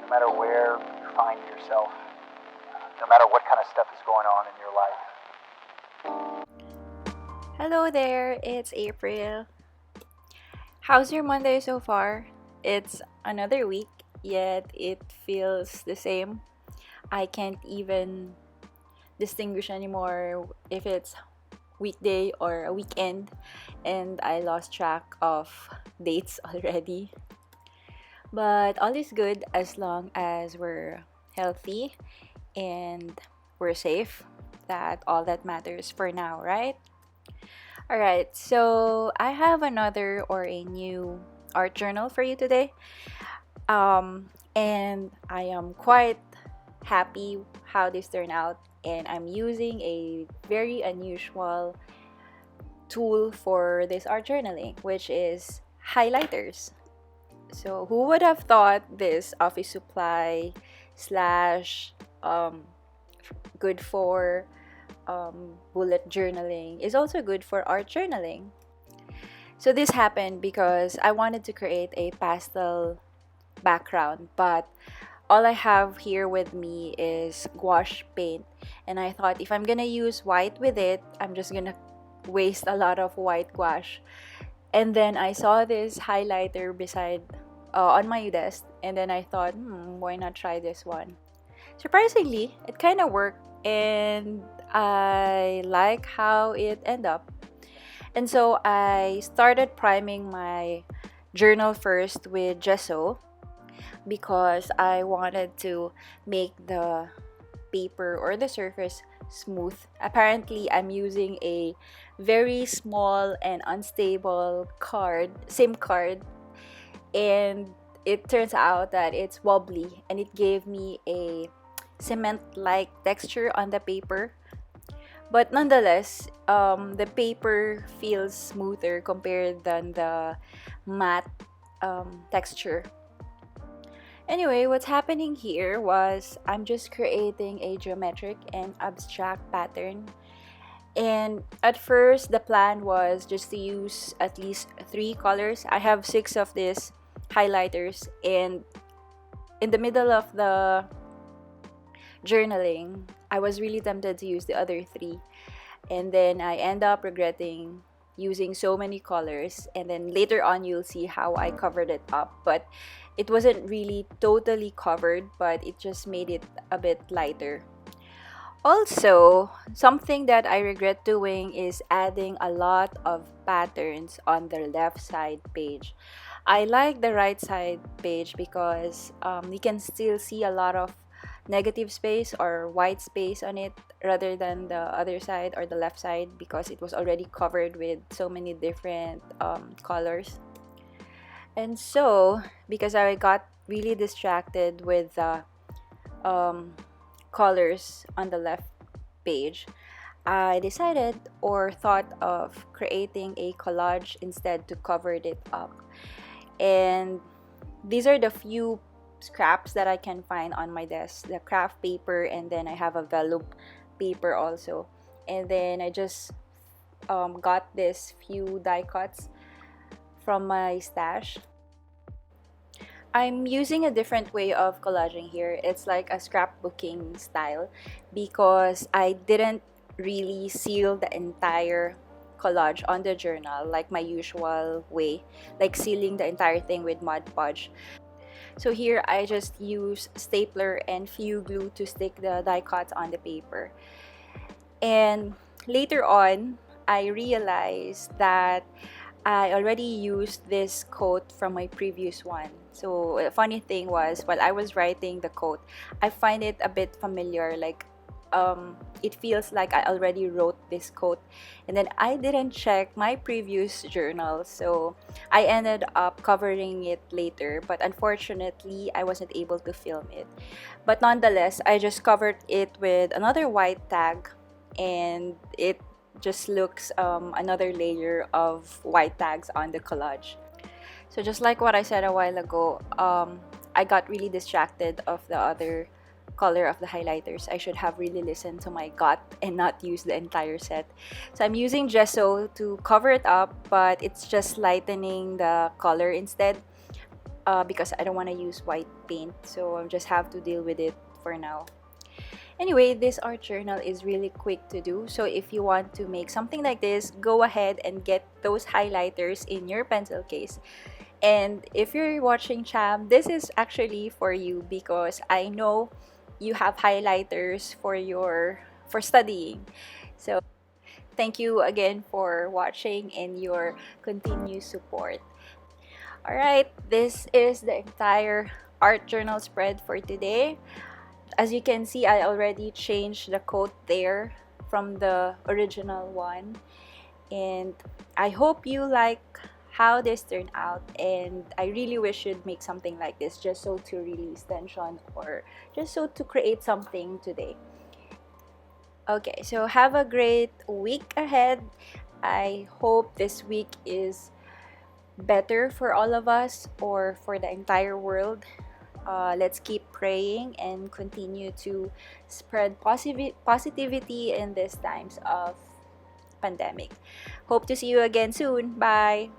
no matter where you find yourself, no matter what kind of stuff is going on in your life. Hello there, it's April. How's your Monday so far? It's another week, yet it feels the same. I can't even distinguish anymore if it's weekday or a weekend, and I lost track of dates already. But all is good as long as we're healthy and we're safe. That all that matters for now, right? All right, so I have another or a new art journal for you today. And I am quite happy how this turned out. And I'm using a very unusual tool for this art journaling, which is highlighters. So, who would have thought this office supply slash um, good for bullet journaling is also good for art journaling? So this happened because I wanted to create a pastel background, but all I have here with me is gouache paint, and I thought if I'm gonna use white with it, I'm just gonna waste a lot of white gouache. And then I saw this highlighter beside on my desk, and then I thought, why not try this one? Surprisingly, it kind of worked, and I like how it ended up. And so I started priming my journal first with gesso because I wanted to make the paper or the surface smooth. Apparently, I'm using a very small and unstable SIM card, and it turns out that it's wobbly and it gave me a cement like texture on the paper. But nonetheless, the paper feels smoother compared than the matte texture. Anyway, what's happening here was I'm just creating a geometric and abstract pattern. And at first, the plan was just to use at least three colors. I have six of these highlighters, and in the middle of the journaling, I was really tempted to use the other three. And then I end up regretting using so many colors, and then later on you'll see how I covered it up, but it wasn't really totally covered, but it just made it a bit lighter. Also, something that I regret doing is adding a lot of patterns on the left side page. I like the right side page because you can still see a lot of negative space or white space on it rather than the other side or the left side because it was already covered with so many different colors. And so, because I got really distracted with the um, colors on the left page, I decided or thought of creating a collage instead to cover it up. And these are the few scraps that I can find on my desk, the craft paper, and then I have a vellum paper also. And then I just got this few die cuts from my stash. I'm using a different way of collaging here. It's like a scrapbooking style because I didn't really seal the entire collage on the journal like my usual way, like sealing the entire thing with Mod Podge. So here I just use stapler and few glue to stick the die cuts on the paper. And later on, I realized that I already used this quote from my previous one. So a funny thing was while I was writing the quote, I find it a bit familiar. Like it feels like I already wrote this quote, and then I didn't check my previous journal, so I ended up covering it later. But unfortunately, I wasn't able to film it. But nonetheless, I just covered it with another white tag, and it just looks another layer of white tags on the collage. So just like what I said a while ago, I got really distracted of the other color of the highlighters. I should have really listened to my gut and not use the entire set. So I'm using gesso to cover it up, but it's just lightening the color instead. because I don't want to use white paint, so I just have to deal with it for now. Anyway, this art journal is really quick to do, so if you want to make something like this, go ahead and get those highlighters in your pencil case. And if you're watching Cham, this is actually for you because I know you have highlighters for studying. So thank you again for watching and your continued support. Alright, this is the entire art journal spread for today. As you can see, I already changed the quote there from the original one. And I hope you like how this turned out, and I really wish you'd make something like this just so to release tension or just so to create something today. Okay, so have a great week ahead. I hope this week is better for all of us or for the entire world. Let's keep praying and continue to spread positivity in these times of pandemic. Hope to see you again soon. Bye.